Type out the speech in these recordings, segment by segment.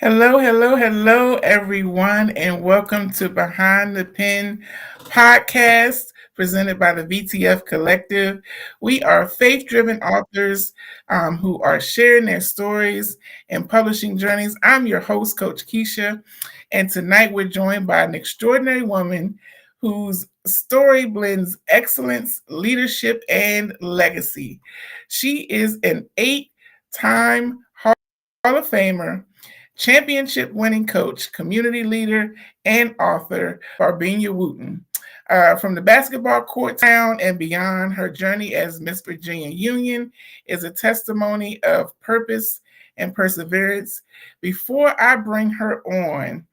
Hello, hello, hello, everyone, and welcome to Behind the Pen podcast presented by the VTF Collective. We are faith driven authors who are sharing their stories and publishing journeys. I'm your host, Coach Kesha, and tonight we're joined by an extraordinary woman whose story blends excellence, leadership, and legacy. She is an 8-time Hall of Famer, championship winning coach, community leader, and author, Barvenia Wooten. From the basketball court town and beyond, her journey as Miss Virginia Union is a testimony of purpose and perseverance. Before I bring her on,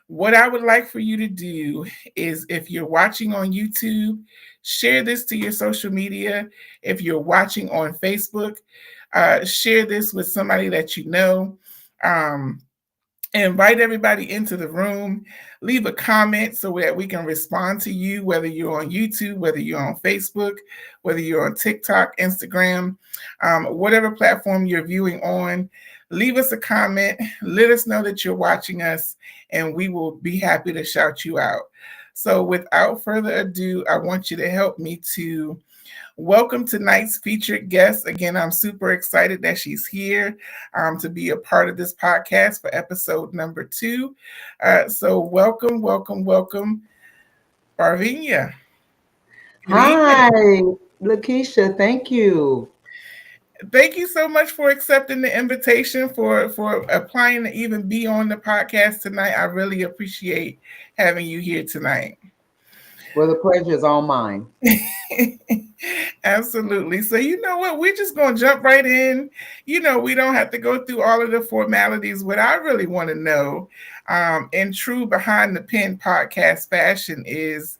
what I would like for you to do is if you're watching on YouTube, share this to your social media. If you're watching on Facebook, share this with somebody that you know. Um, Invite everybody into the room. Leave a comment so that we can respond to you, whether you're on YouTube, whether you're on Facebook, whether you're on TikTok, Instagram, whatever platform you're viewing on. Leave us a comment. Let us know that you're watching us, and we will be happy to shout you out. So, without further ado, I want you to help me to welcome tonight's featured guest. Again, I'm super excited that she's here to be a part of this podcast for episode number 2. So welcome, welcome, welcome, Barvenia. Good evening. Hi, Lakeisha. Thank you. Thank you so much for accepting the invitation, for applying to even be on the podcast tonight. I really appreciate having you here tonight. Well, the pleasure is all mine. Absolutely. So you know what? We're just gonna jump right in. We don't have to go through all of the formalities. What I really want to know, in true behind the pen podcast fashion, is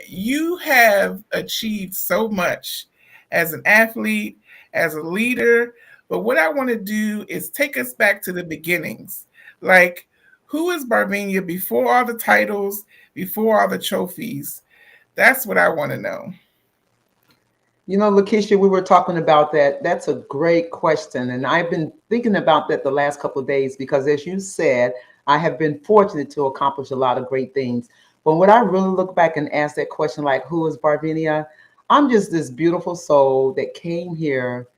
you have achieved so much as an athlete, as a leader. But what I want to do is take us back to the beginnings. Like, who is Barvenia before all the titles, before all the trophies? That's what I want to know. You know, Lakeisha, we were talking about that. That's a great question. And I've been thinking about that the last couple of days because, as you said, I have been fortunate to accomplish a lot of great things. But when I really look back and ask that question, like, who is Barvenia? I'm just this beautiful soul that came here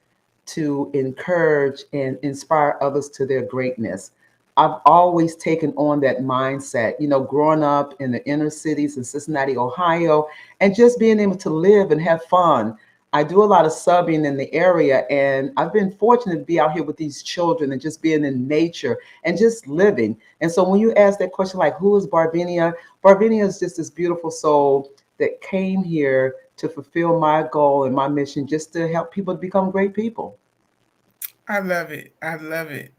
to encourage and inspire others to their greatness. I've always taken on that mindset, growing up in the inner cities in Cincinnati, Ohio, and just being able to live and have fun. I do a lot of subbing in the area, and I've been fortunate to be out here with these children and just being in nature and just living. And so when you ask that question, like, who is Barvenia? Barvenia is just this beautiful soul that came here to fulfill my goal and my mission, just to help people to become great people. I love it. I love it.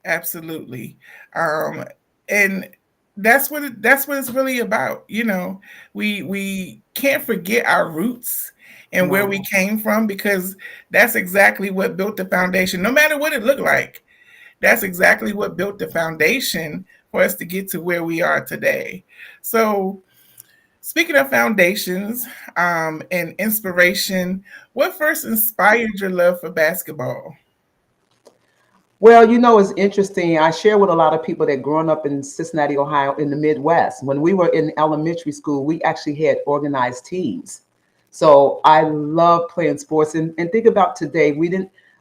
Absolutely. And that's what it's really about. We can't forget our roots and where we No. came from, because that's exactly what built the foundation. No matter what it looked like, that's exactly what built the foundation for us to get to where we are today. So, speaking of foundations and inspiration, what first inspired your love for basketball? Well, it's interesting. I share with a lot of people that growing up in Cincinnati, Ohio, in the Midwest, when we were in elementary school, we actually had organized teams. So I love playing sports. And think about today,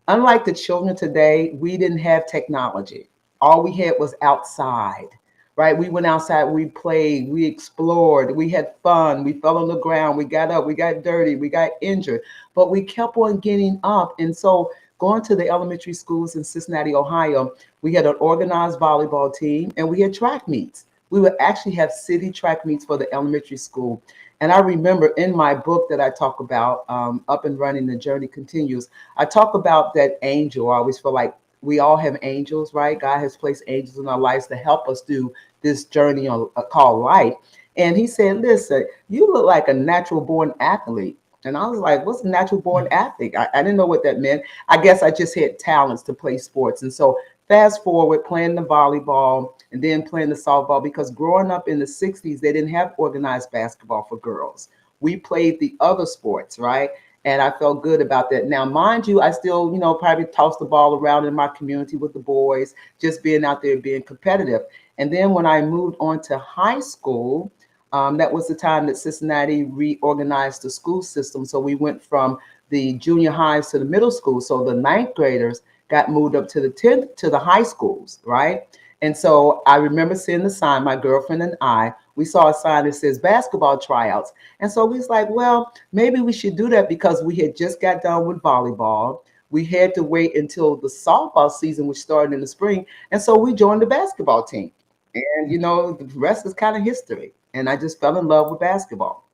unlike the children today, we didn't have technology. All we had was outside, right? We went outside, we played, we explored, we had fun, we fell on the ground, we got up, we got dirty, we got injured, but we kept on getting up. And so going to the elementary schools in Cincinnati, Ohio, we had an organized volleyball team and we had track meets. We would actually have city track meets for the elementary school. And I remember in my book that I talk about, Up and Running, The Journey Continues, I talk about that angel. I always feel like we all have angels, right? God has placed angels in our lives to help us do this journey called life. And he said, listen, you look like a natural born athlete. And I was like, what's a natural born athlete? I didn't know what that meant. I guess I just had talents to play sports. And so fast forward, playing the volleyball and then playing the softball, because growing up in the 60s, they didn't have organized basketball for girls. We played the other sports, right? And I felt good about that. Now, mind you, I still, probably toss the ball around in my community with the boys, just being out there being competitive. And then when I moved on to high school, that was the time that Cincinnati reorganized the school system. So we went from the junior highs to the middle school. So the ninth graders got moved up to the 10th to the high schools, right? And so I remember seeing the sign, my girlfriend and I, we saw a sign that says basketball tryouts. And so we was like, well, maybe we should do that because we had just got done with volleyball. We had to wait until the softball season, which started in the spring. And so we joined the basketball team. And, the rest is kind of history. And I just fell in love with basketball.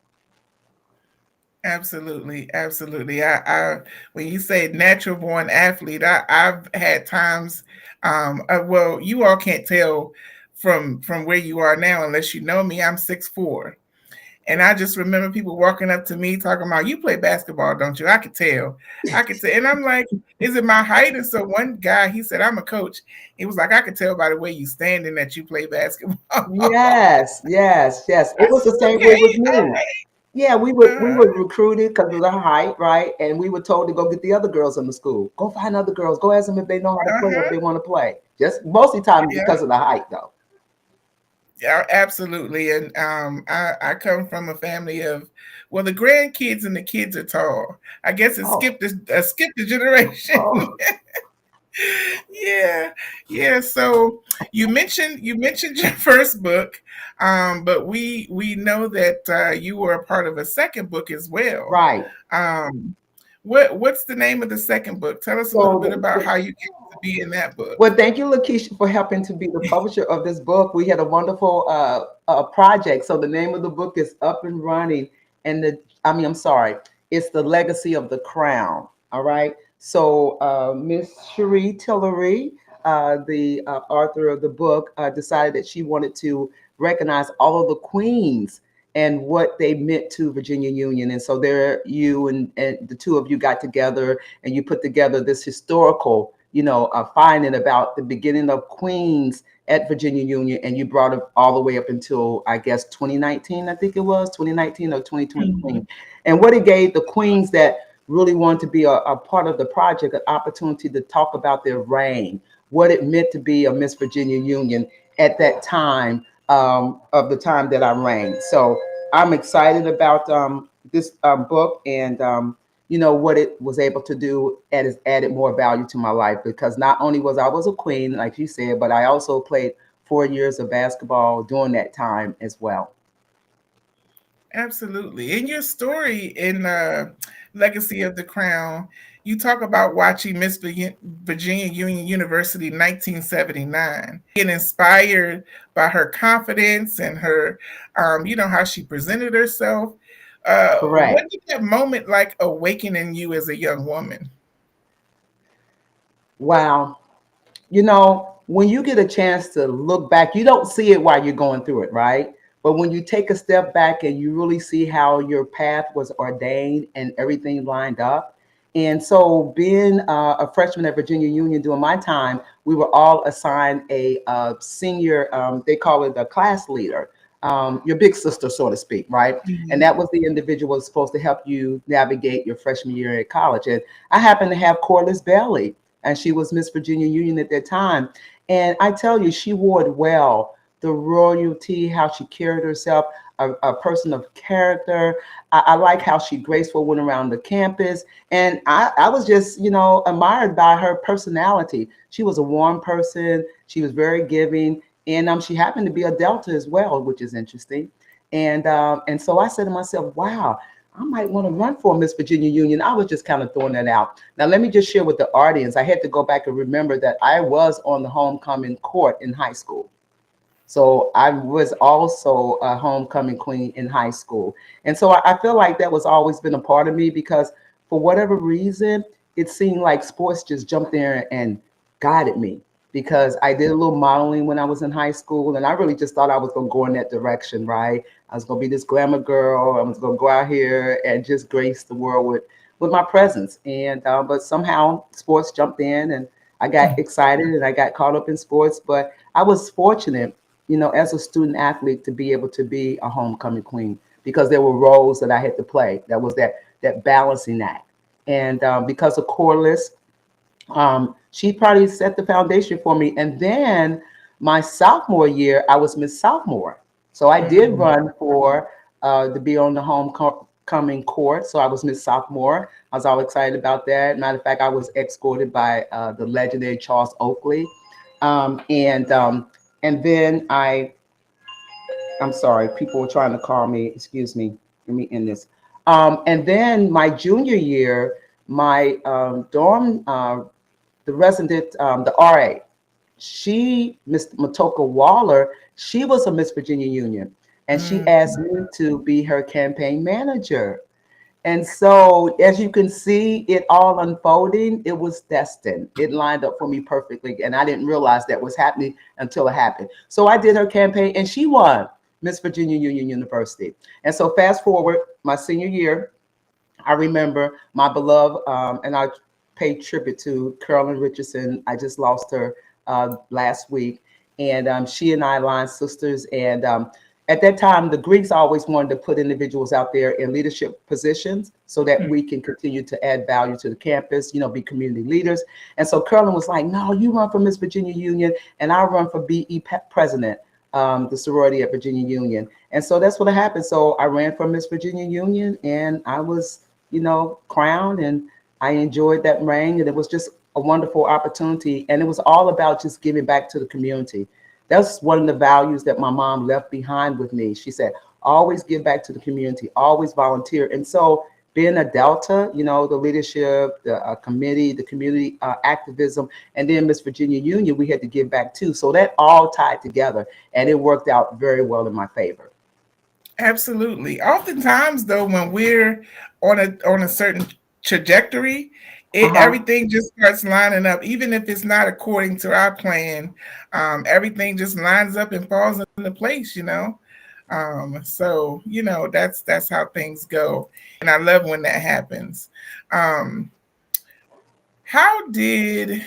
Absolutely, absolutely. When you say natural born athlete, I've had times. Well, you all can't tell from where you are now unless you know me. I'm 6'4", and I just remember people walking up to me talking about, "You play basketball, don't you?" I could tell, and I'm like, "Is it my height?" And so one guy, he said, "I'm a coach." He was like, "I could tell by the way you standing that you play basketball." Yes, yes, yes. I It was the said, same way with "Okay, all me. right." Yeah, we were recruited because of the height, right? And we were told to go get the other girls in the school. Go find other girls. Go ask them if they know how to play or if Uh-huh. they want to play. Just mostly time Yeah. because of the height, though. Yeah, absolutely. And I come from a family of, well, the grandkids and the kids are tall. I guess it Oh, skipped the generation. oh, Yeah, yeah. So you mentioned your first book, but we know that you were a part of a second book as well. right. Um, what's the name of the second book? Tell us a little So bit about how you came to be in that book. well, thank you, Lakeisha, for helping to be the publisher of this book. We had a wonderful project. So the name of the book is Up and Running, and I'm sorry, it's The Legacy of the Crown. All right. So Miss Cherie Tillery, the author of the book, decided that she wanted to recognize all of the queens and what they meant to Virginia Union. And so there, you and the two of you got together and you put together this historical, finding about the beginning of Queens at Virginia Union, and you brought it all the way up until I guess 2019. I think it was 2019 or 2020 Mhm. Queen, and what it gave the queens that really wanted to be a part of the project an opportunity to talk about their reign, what it meant to be a Miss Virginia Union at that time, of the time that I reigned. So I'm excited about this book, and what it was able to do and has added more value to my life, because not only was a queen, like you said, but I also played 4 years of basketball during that time as well. Absolutely. In your story in Legacy of the Crown, you talk about watching Virginia Union University 1979, being inspired by her confidence and her, how she presented herself. What Correct. did that moment like awaken in you as a young woman? Wow. When you get a chance to look back, you don't see it while you're going through it, right? But when you take a step back and you really see how your path was ordained and everything lined up. And so, being a freshman at Virginia Union during my time, we were all assigned a senior, they call it a class leader, your big sister, so to speak, right? And Mhm. that was the individual supposed to help you navigate your freshman year at college. And I happened to have Corliss Bailey, and she was Miss Virginia Union at that time. And I tell you, she wore it well. The royalty, how she carried herself, a person of character. I like how she graceful went around the campus. And I was just, admired by her personality. She was a warm person. She was very giving. And she happened to be a Delta as well, which is interesting. And so I said to myself, wow, I might want to run for Miss Virginia Union. I was just kind of throwing that out. Now, let me just share with the audience. I had to go back and remember that I was on the homecoming court in high school. So I was also a homecoming queen in high school. And so I feel like that was always been a part of me, because for whatever reason, it seemed like sports just jumped there and guided me, because I did a little modeling when I was in high school, and I really just thought I was going to go in that direction, right? I was going to be this glamour girl. I was going to go out here and just grace the world with my presence. And but somehow sports jumped in, and I got excited and I got caught up in sports. But I was fortunate, as a student athlete, to be able to be a homecoming queen, because there were roles that I had to play. That was that balancing act. And because of Corliss, she probably set the foundation for me. And then my sophomore year, I was Miss Sophomore. So I did Mm. run for to be on the homecoming court. So I was Miss Sophomore. I was all excited about that. Matter of fact, I was escorted by the legendary Charles Oakley. Um, and um, and then I'm sorry, people were trying to call me. Excuse me. Let me end this. And then my junior year, my dorm, the resident, the RA, Miss Matoka Waller, she was a Miss Virginia Union, and she Mm. asked me to be her campaign manager. And so, as you can see, it all unfolding, it was destined. It lined up for me perfectly. And I didn't realize that was happening until it happened. So I did her campaign and she won Miss Virginia Union University. And so, fast forward, my senior year, I remember my beloved, and I pay tribute to Carolyn Richardson. I just lost her last week. And she and I line sisters. And at that time, the Greeks always wanted to put individuals out there in leadership positions so that we can continue to add value to the campus, be community leaders. And so Carolyn was like, no, you run for Miss Virginia Union, and I run for president, the sorority at Virginia Union. And so that's what happened. So I ran for Miss Virginia Union, and I was crowned, and I enjoyed that reign, and it was just a wonderful opportunity. And it was all about just giving back to the community. That's one of the values that my mom left behind with me. She said, always give back to the community, always volunteer. And so being a Delta, the leadership, the committee, the community activism, and then Miss Virginia Union, we had to give back too. So that all tied together, and it worked out very well in my favor. Absolutely. Oftentimes, though, when we're on a certain trajectory, Uh-huh. everything just starts lining up, even if it's not according to our plan. Everything just lines up and falls into place. So that's how things go, and I love when that happens. Um, how did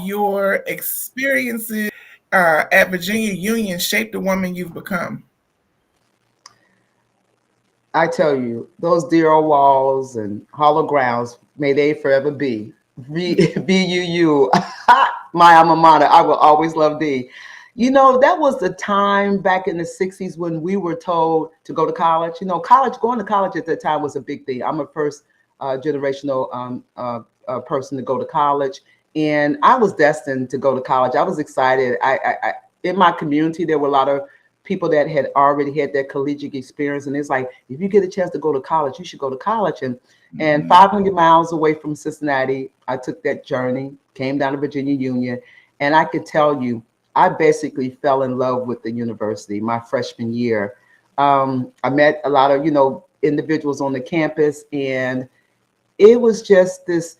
your experiences at Virginia Union shape the woman you've become? I tell you, those dear old walls and hollow grounds, may they forever be. VUU, my alma mater, I will always love thee. That was the time back in the 60s when we were told to go to college. Going to college at that time was a big thing. I'm a first generational person to go to college. And I was destined to go to college. I was excited. In my community, there were a lot of people that had already had that collegiate experience, and it's like, if you get a chance to go to college, you should go to college. And Mhm. 500 miles away from Cincinnati, I took that journey, came down to Virginia Union, and I could tell you, I basically fell in love with the university my freshman year. I met a lot of individuals on the campus, and it was just this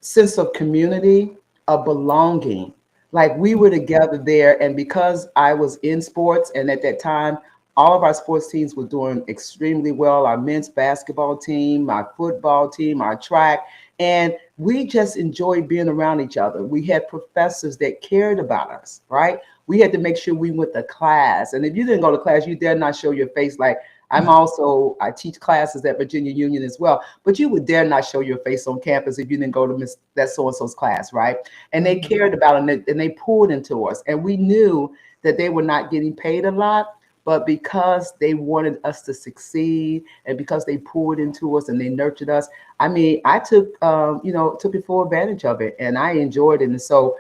sense of community, of belonging. Like we were together there. And because I was in sports, and at that time, all of our sports teams were doing extremely well, our men's basketball team, our football team, our track. And we just enjoyed being around each other. We had professors that cared about us, right? We had to make sure we went to class. And if you didn't go to class, you dare not show your face. Like I teach classes at Virginia Union as well, but you would dare not show your face on campus if you didn't go to Miss that so and so's class, right? And they Mhm. cared about it, and they poured into us, and we knew that they were not getting paid a lot, but because they wanted us to succeed, and because they poured into us and they nurtured us. I mean, I took it full advantage of it, and I enjoyed it. And so,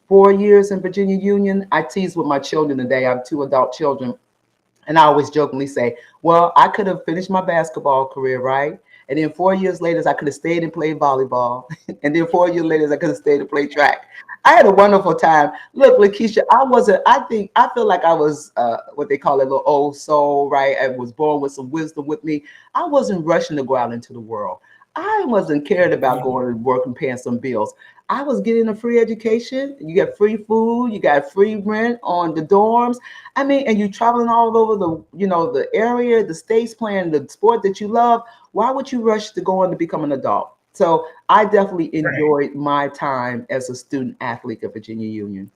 4 years in Virginia Union, I tease with my children today. I have two adult children, and I always jokingly say, well, I could have finished my basketball career, right? And then 4 years later, I could have stayed and played volleyball. And then 4 years later, I could have stayed and played track. I had a wonderful time. Look, Lakeisha, I feel like I was what they call a little old soul, right? I was born with some wisdom with me. I wasn't rushing to go out into the world. I wasn't cared about going to work and paying some bills. I was getting a free education. You get free food. You got free rent on the dorms. I mean, and you're traveling all over the area, the states, playing the sport that you love. Why would you rush to go on to become an adult? So I definitely Right. enjoyed my time as a student athlete at Virginia Union.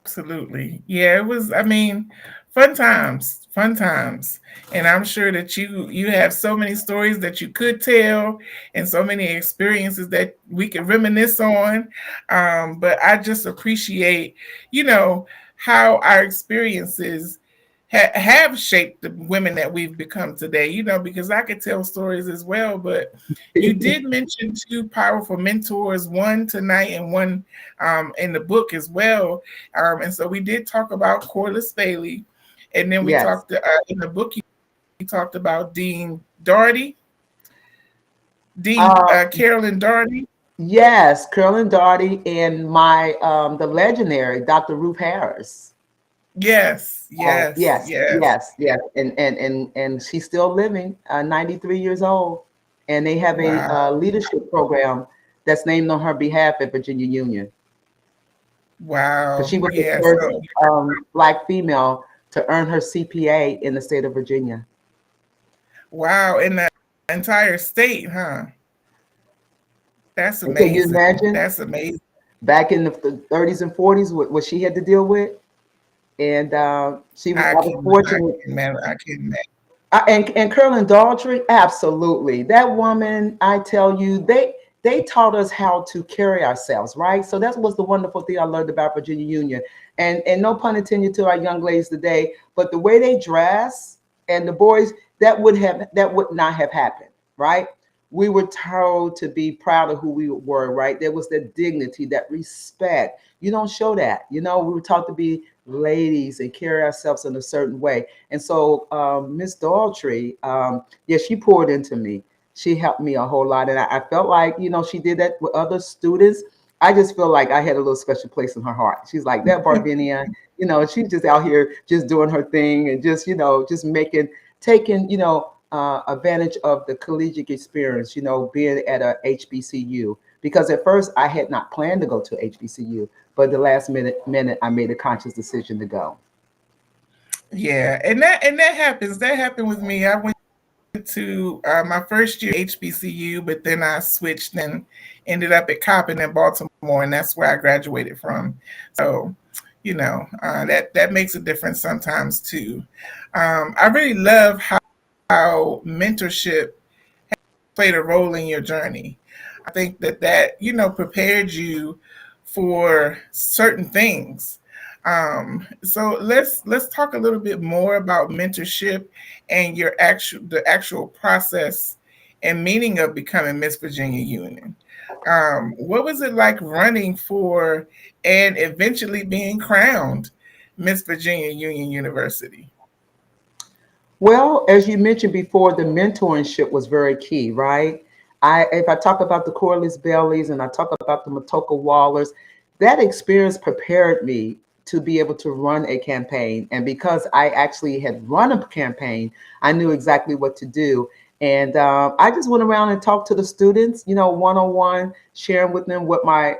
Absolutely. Yeah, it was, I mean, fun times, fun times. And I'm sure that you have so many stories that you could tell and so many experiences that we could reminisce on. But I just appreciate, you know, how our experiences have shaped the women that we've become today, because I could tell stories as well. But you did mention two powerful mentors, one tonight and one in the book as well. And so we did talk about Corliss Bailey, and then we Yes. talked in the book. You talked about Dean Doherty, Dean Uh, Carolyn Doherty. yes, Curlin Darty and my the legendary Dr. Ruth Harris. Yes, yes, Yes, yes. yes, yes, and she's still living, 93 years old, and they have a Wow, leadership program that's named on her behalf at Virginia Union, because wow. she was the Yeah. first So Black female to earn her CPA in the state of Virginia. wow, in the entire state, huh? That's And can you amazing. imagine That's amazing. back in the 30s and 40s what she had to deal with? And I was I fortunate. can imagine. I can imagine. And Curlin Daltrey, absolutely. That woman, I tell you, they taught us how to carry ourselves, right? So that was the wonderful thing I learned about Virginia Union. And no pun intended to our young ladies today, but the way they dress and the boys, that would not have happened, right? We were told to be proud of who we were, right? There was that dignity, that respect. You don't show that. We were taught to be ladies and carry ourselves in a certain way. And so Miss Daltrey, yeah, she poured into me. She helped me a whole lot. And I felt like, she did that with other students. I just feel like I had a little special place in her heart. She's like that Barvenia, she's just out here just doing her thing and just, just taking, advantage of the collegiate experience, being at a HBCU. Because at first I had not planned to go to HBCU, but the last minute I made a conscious decision to go. Yeah, and that happens. That happened with me. I went to my first year HBCU, but then I switched and ended up at Coppin in Baltimore, and that's where I graduated from. So, that makes a difference sometimes too. I really love how mentorship played a role in your journey. I think that prepared you for certain things. So let's talk a little bit more about mentorship and the actual process and meaning of becoming Miss Virginia Union. What was it like running for and eventually being crowned Miss Virginia Union University? Well, as you mentioned before, the mentorship was very key, right? If I talk about the Corliss Bellies and I talk about the Matoka Wallers, that experience prepared me to be able to run a campaign. And because I actually had run a campaign, I knew exactly what to do. And I just went around and talked to the students, one on one, sharing with them what my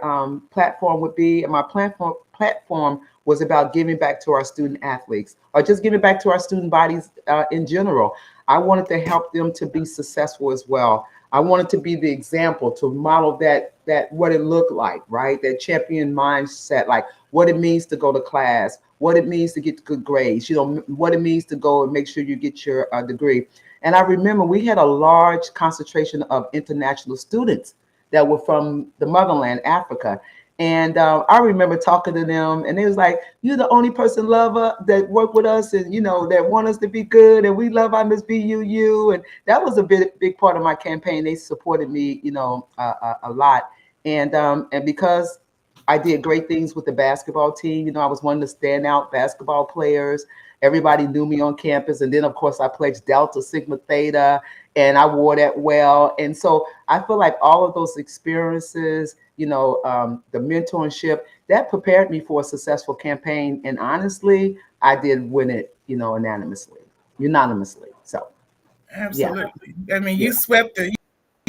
platform would be. And my platform was about giving back to our student athletes or just giving back to our student bodies in general. I wanted to help them to be successful as well. I wanted to be the example to model that what it looked like, right? That champion mindset, like what it means to go to class, what it means to get good grades, what it means to go and make sure you get your degree. And I remember we had a large concentration of international students that were from the motherland, Africa. And I remember talking to them, and they was like, "You're the only person lover that work with us, and that want us to be good, and we love our Miss BUU." And that was a big part of my campaign. They supported me, a lot, and because I did great things with the basketball team. I was one of the standout basketball players. Everybody knew me on campus, and then of course I pledged Delta Sigma Theta, and I wore that well. And so I feel like all of those experiences, the mentorship, that prepared me for a successful campaign. And honestly, I did win it, unanimously. So yeah, Absolutely. I mean, yeah. you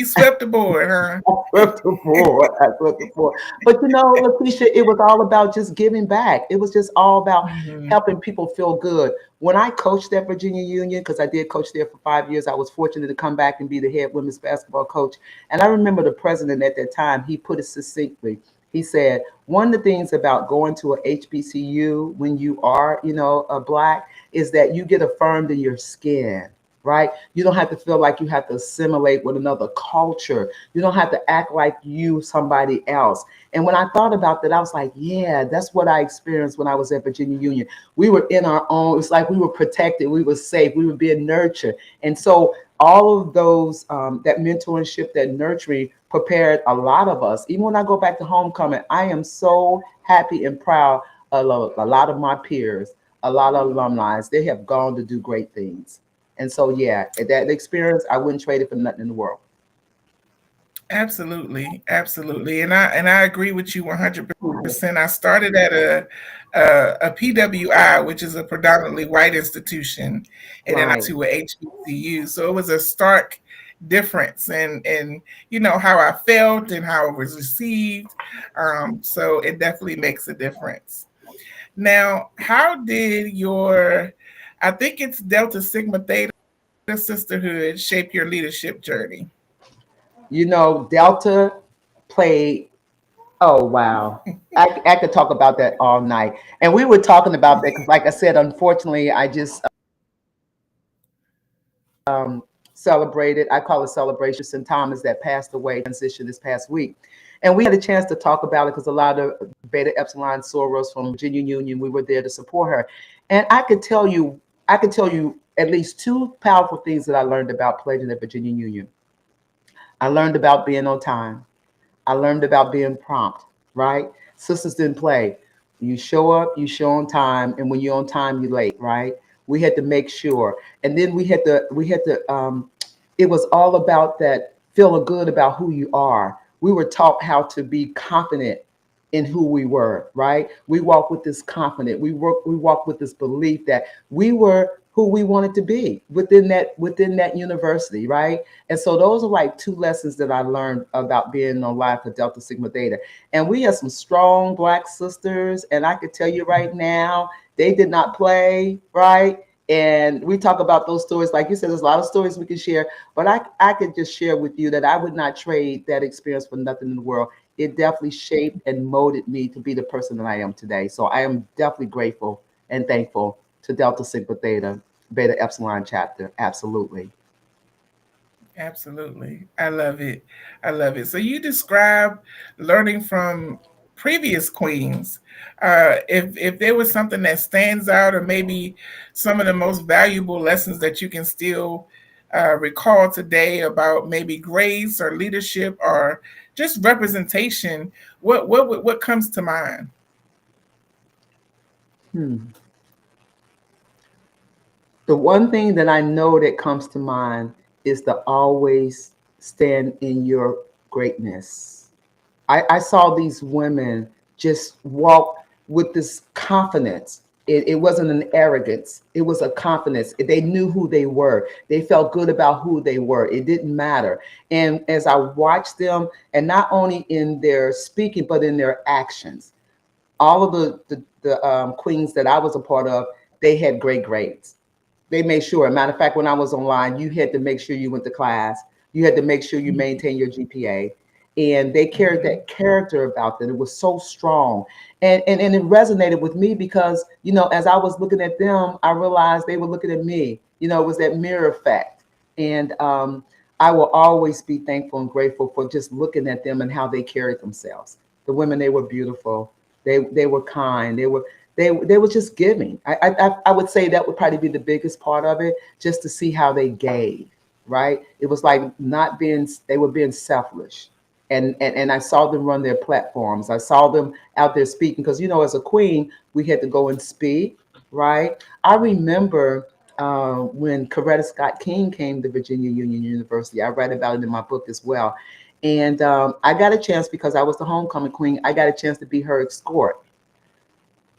swept the board, huh? I swept the board. I swept the board. But Lakeisha, it was all about just giving back. It was just all about Mhm. helping people feel good. When I coached at Virginia Union, because I did coach there for 5 years, I was fortunate to come back and be the head women's basketball coach. And I remember the president at that time, he put it succinctly. He said, one of the things about going to a HBCU when you are, a black, is that you get affirmed in your skin, right? You don't have to feel like you have to assimilate with another culture. You don't have to act like you somebody else. And when I thought about that, I was like, yeah, that's what I experienced when I was at Virginia Union. We were in our own, it's like we were protected, we were safe, we were being nurtured. And so all of those, that mentorship, that nurturing prepared a lot of us. Even when I go back to homecoming, I am so happy and proud of a lot of my peers, a lot of alumni. They have gone to do great things. And so, yeah, that experience, I wouldn't trade it for nothing in the world. Absolutely, absolutely, and I agree with you 100%. I started at a PWI, which is a predominantly white institution, and then I Right. went to a HBCU. So it was a stark difference, and how I felt and how it was received. So it definitely makes a difference. Now, how did I think it's Delta Sigma Theta sisterhood shape your leadership journey? Delta played, oh, wow. I could talk about that all night. And we were talking about that because, like I said, unfortunately, I just celebrated, I call it Celebration St. Thomas, that passed away, transition this past week. And we had a chance to talk about it because a lot of Beta Epsilon Soros from Virginia Union, we were there to support her. And I could tell you at least two powerful things that I learned about pledging at Virginia Union. I learned about being on time. I learned about being prompt, right? Sisters didn't play. You show up, you show on time, and when you're on time, you're late, right? We had to make sure. And then it was all about that feeling good about who you are. We were taught how to be confident in who we were, right? We walk with this confidence. We walk with this belief that we were who we wanted to be within that university, right? And so those are like two lessons that I learned about being on live for Delta Sigma Theta. And we have some strong black sisters, and I could tell you right now, they did not play, right? And we talk about those stories, like you said, there's a lot of stories we can share, but I could just share with you that I would not trade that experience for nothing in the world. It definitely shaped and molded me to be the person that I am today. So I am definitely grateful and thankful to Delta Sigma Theta, Beta Epsilon chapter. Absolutely. Absolutely. I love it. I love it. So you describe learning from previous queens. If there was something that stands out, or maybe some of the most valuable lessons that you can still recall today about maybe grace or leadership or just representation, what comes to mind? Hmm. The one thing that I know that comes to mind is to always stand in your greatness. I saw these women just walk with this confidence. It wasn't an arrogance, it was a confidence. They knew who they were, they felt good about who they were. It didn't matter. And as I watched them, and not only in their speaking, but in their actions, all of the queens that I was a part of, they had great grades. They made sure. Matter of fact, when I was online, you had to make sure you went to class. You had to make sure you maintain your GPA. And they carried Mhm. that character about them. It was so strong. And it resonated with me because, as I was looking at them, I realized they were looking at me. It was that mirror effect. And I will always be thankful and grateful for just looking at them and how they carried themselves. The women, they were beautiful. They were kind. They were just giving. I would say that would probably be the biggest part of it, just to see how they gave. Right? It was like not being. They were being selfish, and I saw them run their platforms. I saw them out there speaking because as a queen, we had to go and speak. Right? I remember when Coretta Scott King came to Virginia Union University. I write about it in my book as well. And I got a chance because I was the homecoming queen. I got a chance to be her escort.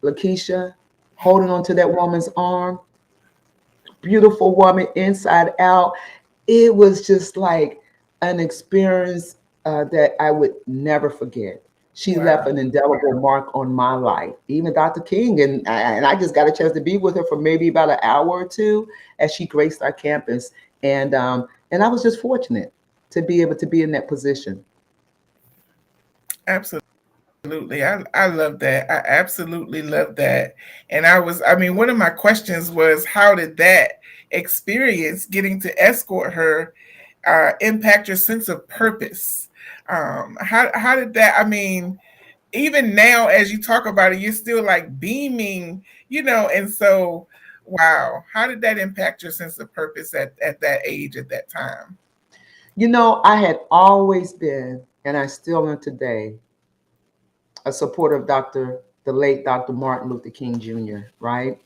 Lakeisha, holding on to that woman's arm, beautiful woman inside out. It was just like an experience that I would never forget. She left an Wow. indelible mark on my life. Even Dr. King, and I just got a chance to be with her for maybe about an hour or two as she graced our campus, and I was just fortunate to be able to be in that position. Absolutely. Absolutely. I love that. I absolutely love that. And I mean, one of my questions was, how did that experience getting to escort her impact your sense of purpose? How did that, I mean, even now as you talk about it, you're still like beaming, and so, wow, how did that impact your sense of purpose at that age, at that time? I had always been, and I still am today, a supporter of the late Dr. Martin Luther King Jr., right?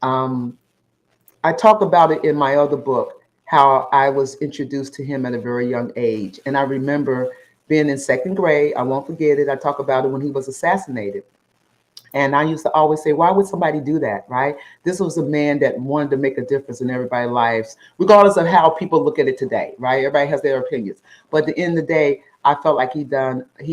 Um, I talk about it in my other book, how I was introduced to him at a very young age. And I remember being in second grade. I won't forget it. I talk about it when he was assassinated. And I used to always say, why would somebody do that, right? This was a man that wanted to make a difference in everybody's lives, regardless of how people look at it today, right? Everybody has their opinions. But at the end of the day, I felt like he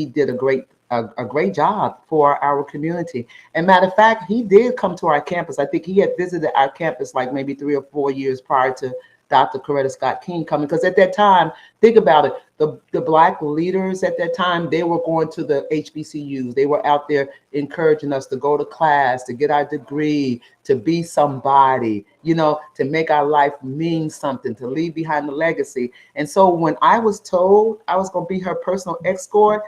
did a great job for our community. And matter of fact, he did come to our campus. I think he had visited our campus like maybe 3 or 4 years prior to Dr. Coretta Scott King coming. Because at that time, think about it, the black leaders at that time, they were going to the HBCUs. They were out there encouraging us to go to class, to get our degree, to be somebody, to make our life mean something, to leave behind a legacy. And so when I was told I was going to be her personal escort,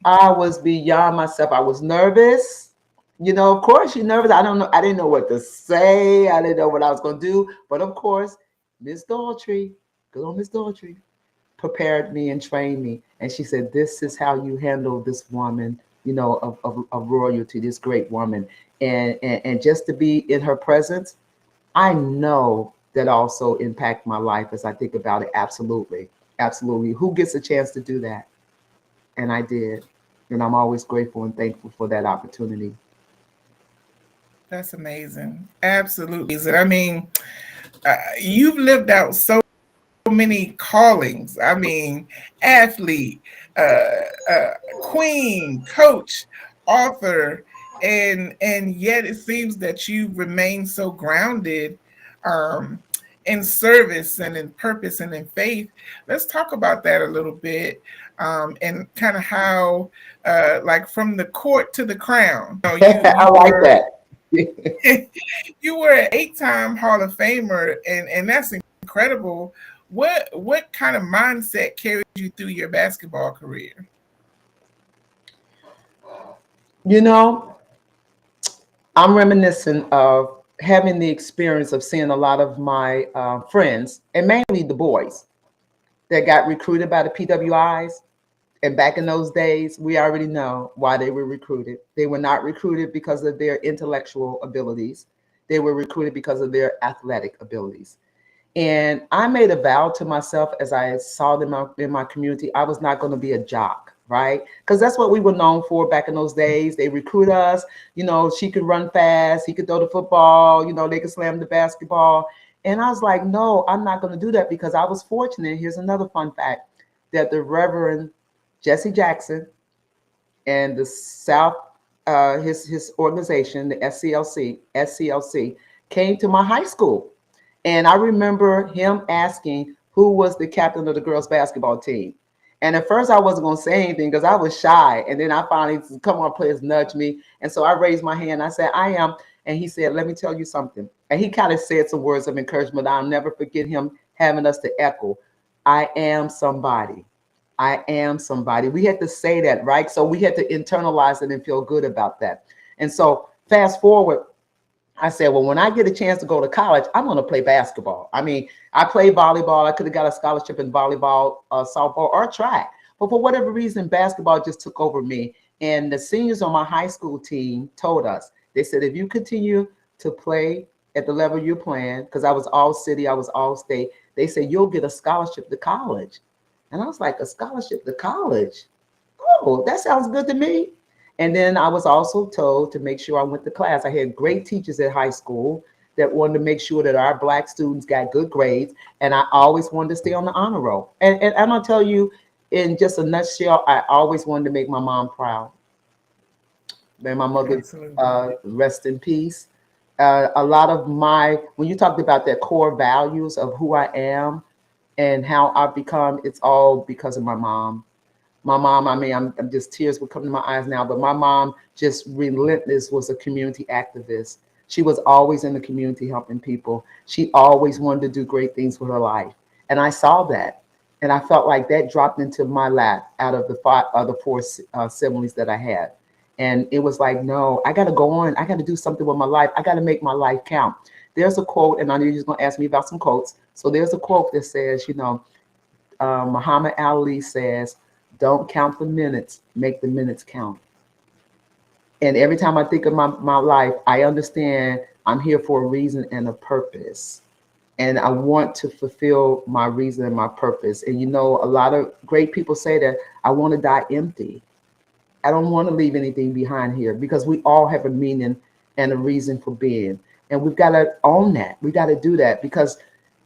I was beyond myself. I was nervous. Of course, you're nervous. I don't know. I didn't know what to say. I didn't know what I was going to do. But of course, Miss Daltrey, good old Miss Daltrey, prepared me and trained me. And she said, this is how you handle this woman, of royalty, this great woman. And just to be in her presence, I know that also impact my life as I think about it. Absolutely. Absolutely. Who gets a chance to do that? And I did. And I'm always grateful and thankful for that opportunity. That's amazing. Absolutely. I mean, you've lived out so many callings. I mean, athlete, queen, coach, author, and yet it seems that you remain so grounded um, in service and in purpose and in faith. Let's talk about that a little bit, and kind of how, like from the court to the crown. You I like were that. you were an 8-time Hall of Famer, and that's incredible. What kind of mindset carried you through your basketball career? you know, I'm reminiscent of having the experience of seeing a lot of my friends, and mainly the boys, that got recruited by the PWIs. And back in those days, we already know why they were recruited. They were not recruited because of their intellectual abilities. They were recruited because of their athletic abilities. And I made a vow to myself as I saw them in my community, I was not going to be a jock, right? Because that's what we were known for back in those days. They recruit us, she could run fast, he could throw the football, they could slam the basketball. And I was like, no, I'm not going to do that, because I was fortunate. Here's another fun fact, that the Reverend Jesse Jackson and the South, his organization, the SCLC, came to my high school. And I remember him asking who was the captain of the girls basketball team. And at first I wasn't going to say anything because I was shy. And then I finally, come on, players, nudge me. And so I raised my hand. I said, I am. And he said, let me tell you something. And he kind of said some words of encouragement. I'll never forget him having us to echo, I am somebody. I am somebody. We had to say that, right? So we had to internalize it and feel good about that. And so fast forward, I said, well, when I get a chance to go to college, I'm going to play basketball. I mean, I played volleyball. I could have got a scholarship in volleyball, softball, or track. But for whatever reason, basketball just took over me. And the seniors on my high school team told us, they said, if you continue to play at the level you're playing, because I was all city, I was all state, they said, you'll get a scholarship to college. And I was like, a scholarship to college? Oh, that sounds good to me. And then I was also told to make sure I went to class. I had great teachers at high school that wanted to make sure that our Black students got good grades. And I always wanted to stay on the honor roll. And I'm going to tell you, in just a nutshell, I always wanted to make my mom proud. May my mother Absolutely. rest in peace. A lot of when you talked about that core values of who I am and how I've become, it's all because of my mom. My mom, I mean, I'm just tears would come to my eyes now, but my mom, just relentless, was a community activist. She was always in the community helping people. She always wanted to do great things with her life. And I saw that. And I felt like that dropped into my lap out of the five other four siblings that I had. And it was like, no, I got to go on. I got to do something with my life. I got to make my life count. There's a quote, and I know you're just going to ask me about some quotes. So there's a quote that says, Muhammad Ali says, don't count the minutes, make the minutes count. And every time I think of my life, I understand I'm here for a reason and a purpose. And I want to fulfill my reason and my purpose. And a lot of great people say that I want to die empty. I don't want to leave anything behind here, because we all have a meaning and a reason for being. And we've got to own that. We got to do that, because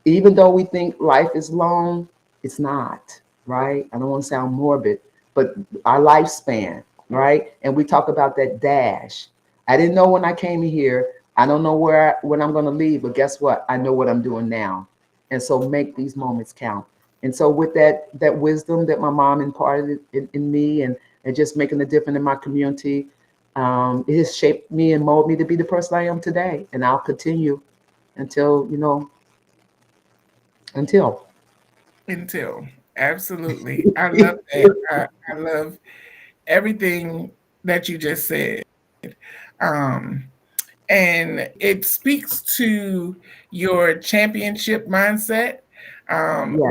even though we think life is long, it's not, right? I don't want to sound morbid, but our lifespan, right? And we talk about that dash. I didn't know when I came here. I don't know when I'm going to leave, but guess what? I know what I'm doing now. And so make these moments count. And so with that wisdom that my mom imparted in me, and just making a difference in my community, it has shaped me and molded me to be the person I am today. And I'll continue until, until. Until. Absolutely. I love that. I love everything that you just said. Um, and it speaks to your championship mindset,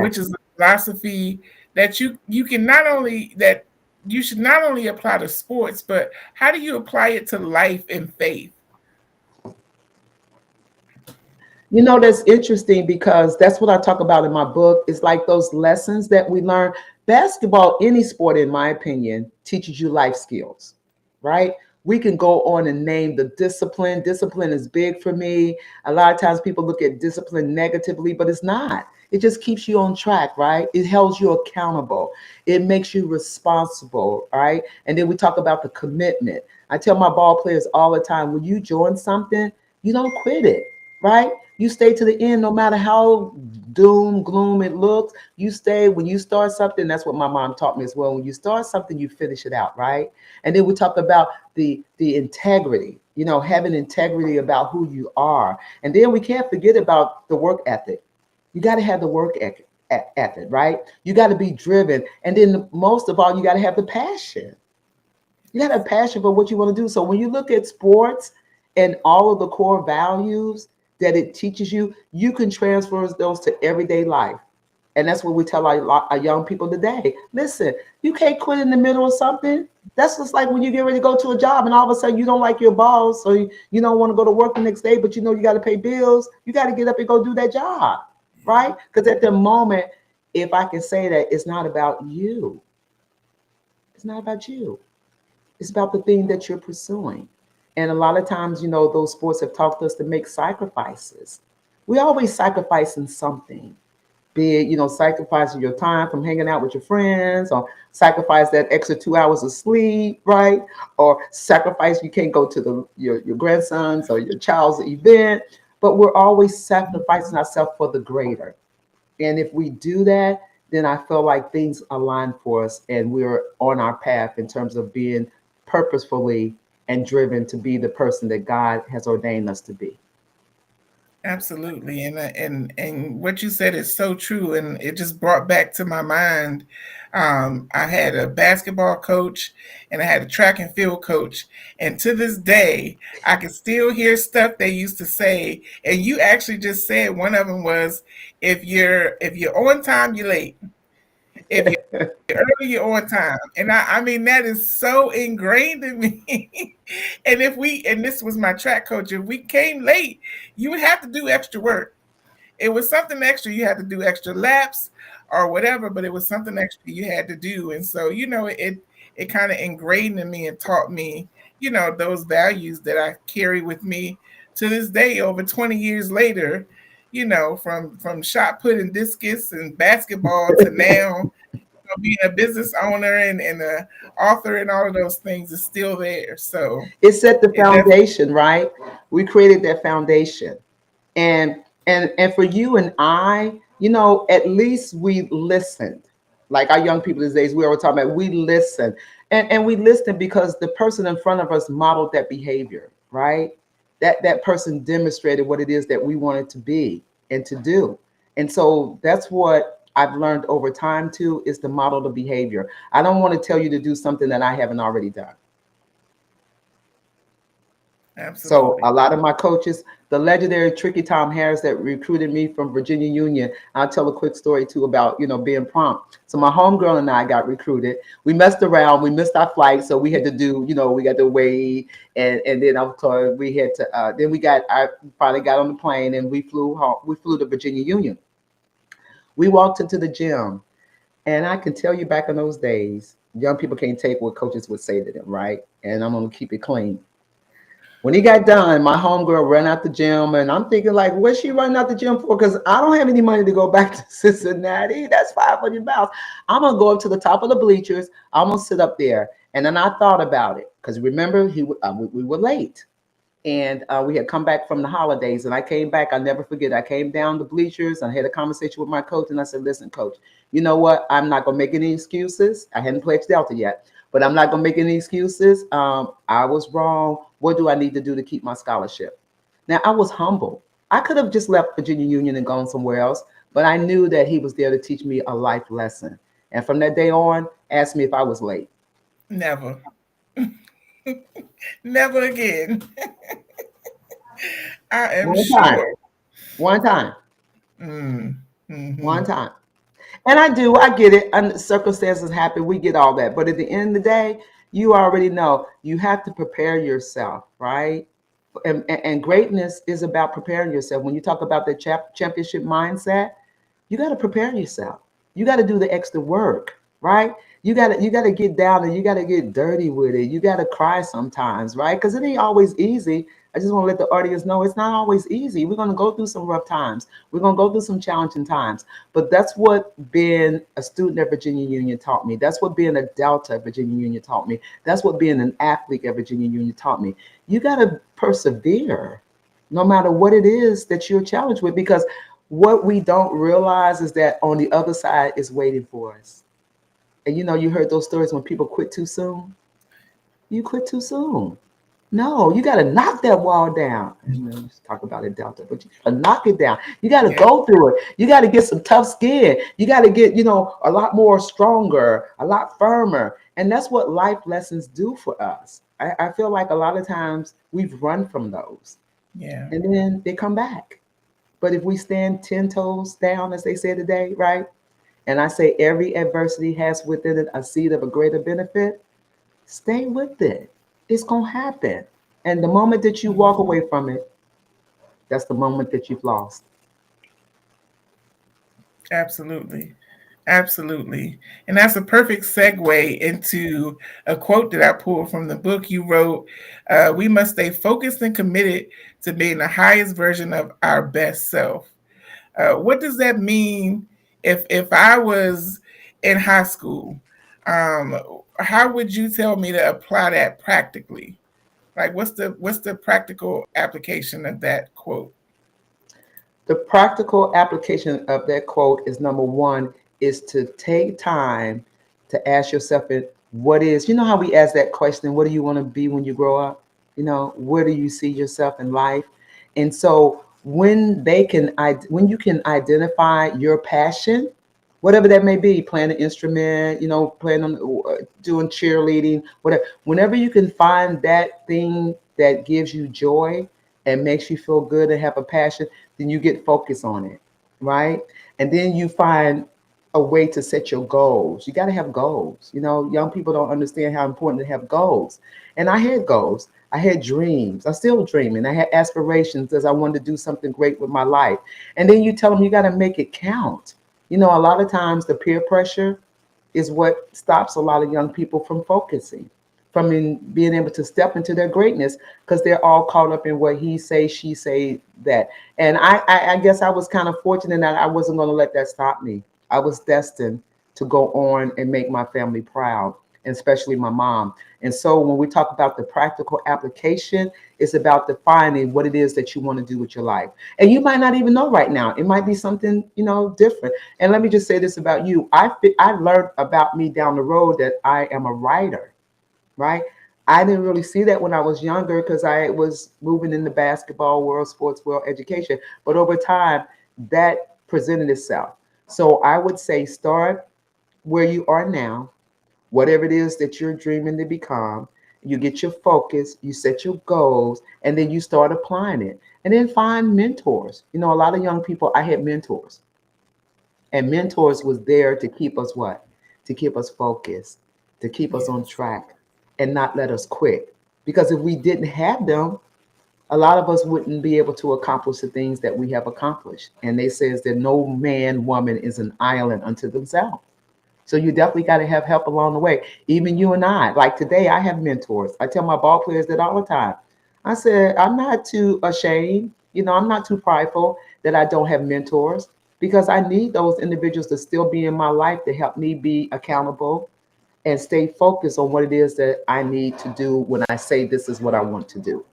which Yes. is a philosophy that you can not only that you should not only apply to sports, but how do you apply it to life and faith? That's interesting, because that's what I talk about in my book. It's like those lessons that we learn. Basketball, any sport, in my opinion, teaches you life skills, right? We can go on and name the discipline. Discipline is big for me. A lot of times people look at discipline negatively, but it's not. It just keeps you on track, right? It holds you accountable. It makes you responsible, right? And then we talk about the commitment. I tell my ball players all the time, when you join something, you don't quit it, right? You stay to the end, no matter how doom, gloom it looks. You stay. When you start something, that's what my mom taught me as well. When you start something, you finish it out, right? And then we talk about the integrity, having integrity about who you are. And then we can't forget about the work ethic. You got to have the ethic, right? You got to be driven. And then most of all, you got to have the passion. You got a passion for what you want to do. So when you look at sports and all of the core values that it teaches you, you can transfer those to everyday life. And that's what we tell our young people today. Listen, you can't quit in the middle of something. That's just like when you get ready to go to a job and all of a sudden you don't like your boss, or you don't want to go to work the next day, but you got to pay bills. You got to get up and go do that job, right? Because at the moment, if I can say that, it's not about you. It's not about you. It's about the thing that you're pursuing. And a lot of times, those sports have taught us to make sacrifices. We always sacrificing something, be it, sacrificing your time from hanging out with your friends, or sacrifice that extra 2 hours of sleep, right? Or sacrifice you can't go to your grandson's or your child's event. But we're always sacrificing ourselves for the greater. And if we do that, then I feel like things align for us and we're on our path in terms of being purposefully and driven to be the person that God has ordained us to be. Absolutely, and what you said is so true, and it just brought back to my mind. I had a basketball coach, and I had a track and field coach, and to this day, I can still hear stuff they used to say. And you actually just said one of them was, "If you're on time, you're late. If you're early, you're on time." And I mean that is so ingrained in me. And this was my track coach, if we came late, you would have to do extra work. It was something extra. You had to do extra laps or whatever, but it was something extra you had to do. And so, it kind of ingrained in me and taught me, those values that I carry with me to this day, over 20 years later, from shot put and discus and basketball to now, being a business owner and a author and all of those things is still there. So It set the it definitely. foundation, right? We created that foundation. And for you and I, at least we listened. Like our young people these days, we were talking about, we listen. And we listen because the person in front of us modeled that behavior, right? That person demonstrated what it is that we wanted to be and to do. And so that's what I've learned over time too, is to model the behavior. I don't want to tell you to do something that I haven't already done. So Absolutely. a lot of my coaches, the legendary Tricky Tom Harris that recruited me from Virginia Union, I'll tell a quick story too about, being prompt. So my homegirl and I got recruited. We messed around. We missed our flight, so we had to do, we got to wait, and then of course we had to. Then I finally got on the plane and we flew home. We flew to Virginia Union. We walked into the gym, and I can tell you back in those days, young people can't take what coaches would say to them, right? And I'm gonna keep it clean. When he got done, my homegirl ran out the gym, and I'm thinking, like, what's she running out the gym for? Because I don't have any money to go back to Cincinnati. That's 500 miles. I'm gonna go up to the top of the bleachers. I'm gonna sit up there, and then I thought about it because remember, we were late, and we had come back from the holidays, and I came back. I never forget. I came down the bleachers. I had a conversation with my coach, and I said, "Listen, coach, you know what? I'm not gonna make any excuses. I hadn't pledged Delta yet, but I'm not gonna make any excuses. I was wrong. What do I need to do to keep my scholarship?" Now I was humble. I could have just left Virginia Union and gone somewhere else, but I knew that he was there to teach me a life lesson. And from that day on, asked me if I was late. Never. Never again. I am One time. sure. One time. Mm. One Hmm. time. And I do, I get it. And circumstances happen, we get all that. But at the end of the day, you already know you have to prepare yourself, right? And greatness is about preparing yourself. When you talk about the championship mindset, you got to prepare yourself. You got to do the extra work, right? You got to get down and you got to get dirty with it. You got to cry sometimes, right? Because it ain't always easy. I just want to let the audience know it's not always easy. We're going to go through some rough times. We're going to go through some challenging times. But that's what being a student at Virginia Union taught me. That's what being a Delta at Virginia Union taught me. That's what being an athlete at Virginia Union taught me. You got to persevere no matter what it is that you're challenged with, because what we don't realize is that on the other side is waiting for us. And you heard those stories when people quit too soon. You quit too soon. No, you got to knock that wall down. And then let's talk about it, Delta, but you got to knock it down. You got to Yeah. go through it. You got to get some tough skin. You got to get, a lot more stronger, a lot firmer. And that's what life lessons do for us. I feel like a lot of times we've run from those Yeah. and then they come back. But if we stand 10 toes down, as they say today, right? And I say every adversity has within it a seed of a greater benefit, stay with it. It's going to happen. And the moment that you walk away from it, that's the moment that you've lost. Absolutely. Absolutely. And that's a perfect segue into a quote that I pulled from the book you wrote. We must stay focused and committed to being the highest version of our best self. What does that mean if I was in high school? Um, how would you tell me to apply that practically? Like what's the practical application of that quote? The practical application of that quote is, number one, is to take time to ask yourself what is, how we ask that question, what do you want to be when you grow up? Where do you see yourself in life? And so when you can identify your passion, whatever that may be, playing an instrument, playing on, doing cheerleading, whatever, whenever you can find that thing that gives you joy and makes you feel good and have a passion, then you get focused on it, right? And then you find a way to set your goals. You got to have goals. Young people don't understand how important to have goals. And I had goals. I had dreams. I still dreaming. I had aspirations as I wanted to do something great with my life. And then you tell them you got to make it count. A lot of times the peer pressure is what stops a lot of young people from focusing, from being able to step into their greatness, because they're all caught up in what he say, she say, that. And I guess I was kind of fortunate that I wasn't going to let that stop me. I was destined to go on and make my family proud. and especially my mom. And so when we talk about the practical application, it's about defining what it is that you want to do with your life. And you might not even know right now. It might be something, different. And let me just say this about you. I learned about me down the road that I am a writer, right? I didn't really see that when I was younger because I was moving in the basketball world, sports world, education. But over time, that presented itself. So I would say start where you are now, whatever it is that you're dreaming to become. You get your focus, you set your goals, and then you start applying it. And then find mentors. A lot of young people, I had mentors, and mentors was there to keep us what? To keep us focused, to keep us on Yes, track, and not let us quit. Because if we didn't have them, a lot of us wouldn't be able to accomplish the things that we have accomplished. And they says that no man, woman is an island unto themselves. So you definitely got to have help along the way. Even you and I, like today, I have mentors. I tell my ball players that all the time. I said, I'm not too ashamed. I'm not too prideful that I don't have mentors because I need those individuals to still be in my life to help me be accountable and stay focused on what it is that I need to do when I say this is what I want to do.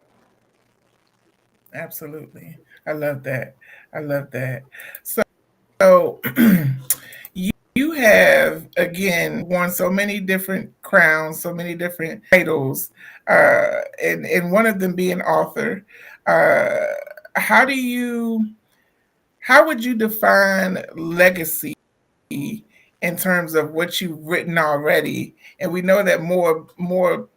absolutely. I love that. I love that. So you have again won so many different crowns, so many different titles, and one of them being author. Uh, how do you how would you define legacy in terms of what you've written already? And we know that more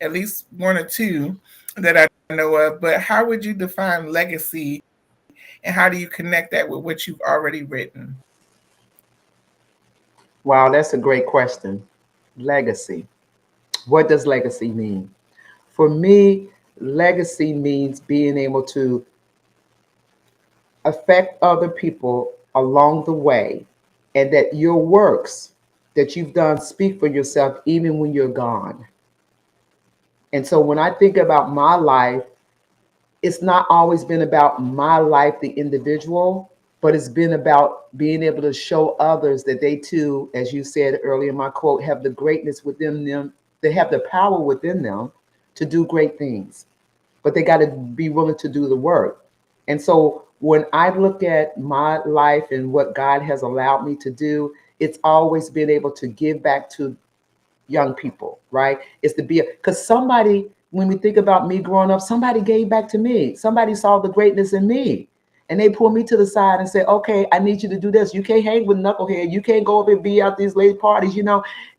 at least one or two that I know of. But how would you define legacy, and how do you connect that with what you've already written? Wow, that's a great question. Legacy. What does legacy mean? For me, legacy means being able to affect other people along the way, and that your works that you've done speak for yourself even when you're gone. And so when I think about my life, it's not always been about my life, the individual, but it's been about being able to show others that they too, as you said earlier in my quote, have the greatness within them. They have the power within them to do great things, but they got to be willing to do the work. And so when I look at my life and what God has allowed me to do, it's always been able to give back to young people, right? It's to be because somebody, when we think about me growing up, somebody gave back to me. Somebody saw the greatness in me. And they pulled me to the side and said, okay, I need you to do this. You can't hang with knucklehead. You can't go up and be out these late parties.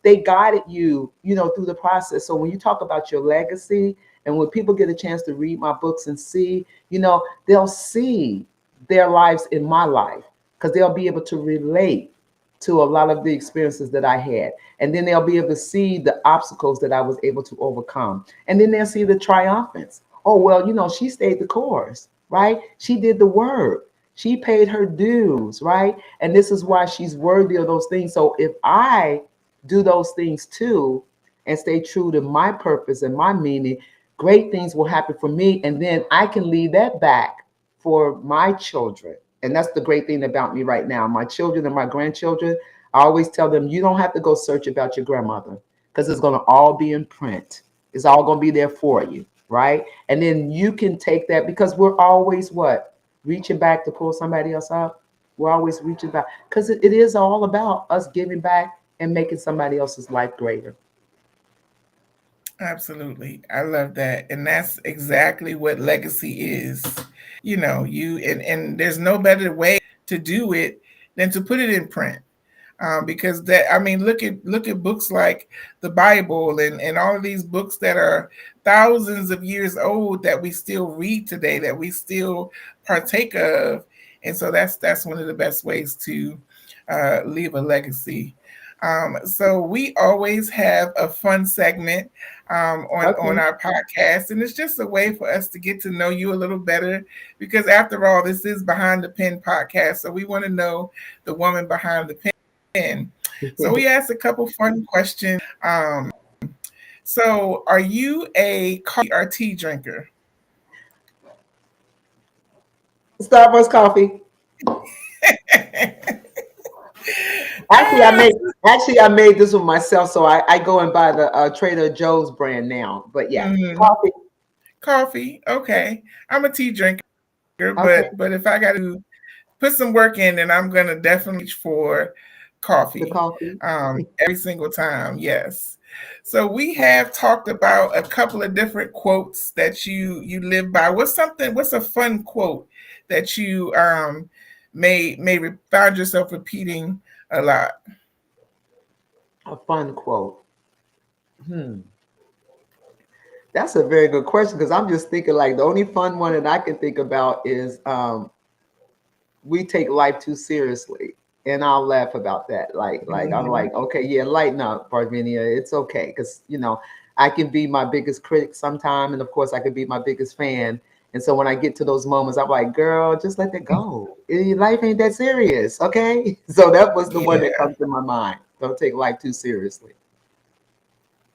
They guided you, through the process. So when you talk about your legacy and when people get a chance to read my books and see, they'll see their lives in my life because they'll be able to relate to a lot of the experiences that I had. And then they'll be able to see the obstacles that I was able to overcome. And then they'll see the triumphants. Oh, well, she stayed the course, right? She did the work. She paid her dues, right? And this is why she's worthy of those things. So if I do those things too and stay true to my purpose and my meaning, great things will happen for me. And then I can leave that back for my children. And that's the great thing about me right now. My children and my grandchildren, I always tell them, you don't have to go search about your grandmother because it's going to all be in print. It's all going to be there for you, right? And then you can take that because we're always what? Reaching back to pull somebody else up. We're always reaching back because it is all about us giving back and making somebody else's life greater. Absolutely. I love that. And that's exactly what legacy is. You and there's no better way to do it than to put it in print. Because that, I mean, look at books like the Bible and all of these books that are thousands of years old that we still read today, that we still partake of. And so that's one of the best ways to leave a legacy. So we always have a fun segment on Okay. our podcast, and it's just a way for us to get to know you a little better. Because after all, this is Behind the Pen podcast, so we want to know the woman behind the pen. So we asked a couple fun questions. So are you a coffee or tea drinker? Starbucks coffee. Actually, I Ah, made actually I made this one myself, so I go and buy the Trader Joe's brand now. But yeah, mhm. coffee. Coffee. Okay. I'm a tea drinker, Okay, but if I got to put some work in, then I'm gonna definitely reach for the coffee coffee. every single time. Yes. So we have talked about a couple of different quotes that you live by. What's something? What's a fun quote that you find yourself repeating a lot? A fun quote. Hmm. That's a very good question because I'm just thinking like the only fun one that I can think about is we take life too seriously. And I'll laugh about that. Like I'm Mhm. like, okay, yeah, lighten up, Barvenia. It's okay. Because, I can be my biggest critic sometime. And of course, I could be my biggest fan. And so when I get to those moments, I'm like, girl, just let that go. Life ain't that serious. Okay. So that was the one that Yeah. comes to my mind. Don't take life too seriously.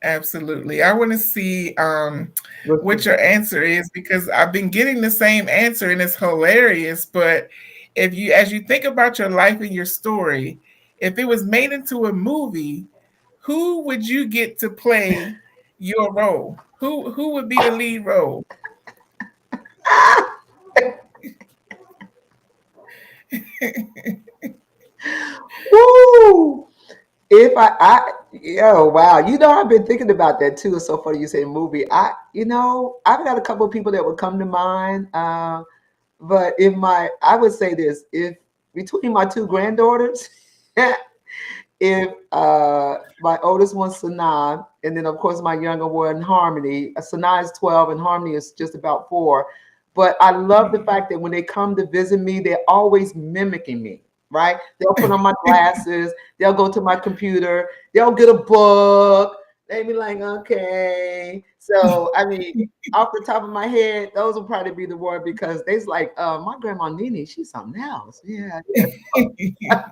Absolutely. I want to see Let's what see. your answer is because I've been getting the same answer and it's hilarious. But if you, as you think about your life and your story, if it was made into a movie, who would you get to play your role? Who would be the lead role? Woo! If yo, wow, I've been thinking about that too. It's so funny you say movie. I've got a couple of people that would come to mind. But I would say this: if between my two granddaughters, if my oldest one's Sanaa, and then of course my younger one Harmony. Sanaa is 12, and Harmony is just about 4. But I love the fact that when they come to visit me, they're always mimicking me. Right? They'll put on my glasses. They'll go to my computer. They'll get a book. They be like, okay. So I mean, off the top of my head, those will probably be the word because they's like, my grandma Nini, she's something else. Yeah, yeah.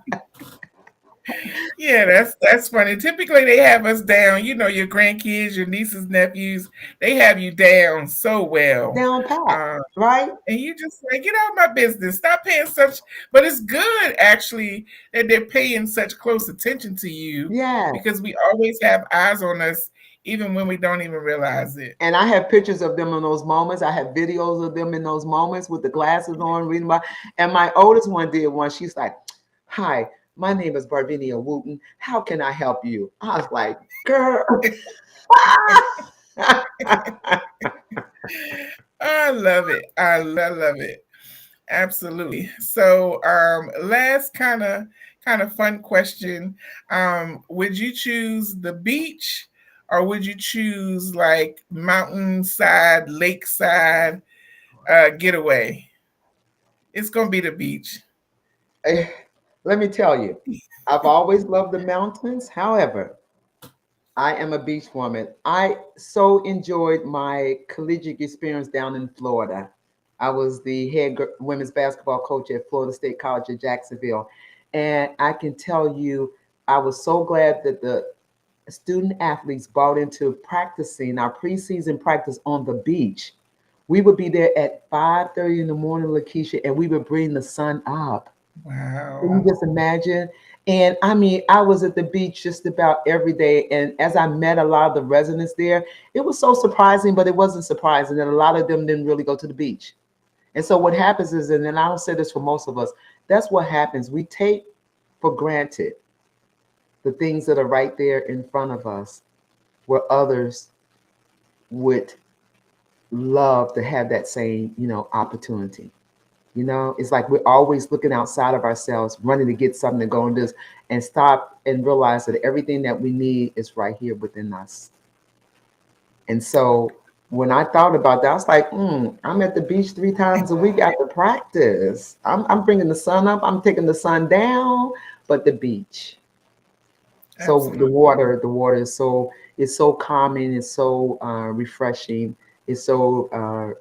Yeah, that's funny. Typically, they have us down. You know, your grandkids, your nieces, nephews, they have you down so well. Down pat, Um, right? and you just like get out of my business. Stop paying such. But it's good actually that they're paying such close attention to you Yeah. because we always have eyes on us, even when we don't even realize it. And I have pictures of them in those moments. I have videos of them in those moments with the glasses on, reading about. And my oldest one did one. She's like, "Hi, my name is Barvenia Wooten. How can I help you?" I was like, "Girl." I love it. I love it. Absolutely. So, last kind of fun question. Would you choose the beach or would you choose like mountainside, lakeside getaway? It's gonna be the beach. Let me tell you, I've always loved the mountains. However, I am a beach woman. I so enjoyed my collegiate experience down in Florida. I was the head women's basketball coach at Florida State College at Jacksonville. And I can tell you, I was so glad that the student athletes bought into practicing our preseason practice on the beach. We would be there at 5:30 in the morning, Lakeisha, and we would bring the sun up. Can you Wow. just imagine? And I mean, I was at the beach just about every day. And as I met a lot of the residents there, it was so surprising, but it wasn't surprising that a lot of them didn't really go to the beach. And so what happens is, and then I don't say this for most of us, that's what happens. We take for granted the things that are right there in front of us, where others would love to have that same, opportunity. It's like we're always looking outside of ourselves, running to get something to go and do this, and stop and realize that everything that we need is right here within us. And so when I thought about that, I was like, I'm at the beach 3 times a week after practice. I'm bringing the sun up, I'm taking the sun down, but the beach. So Absolutely. the water is so calming, it's so refreshing, it's so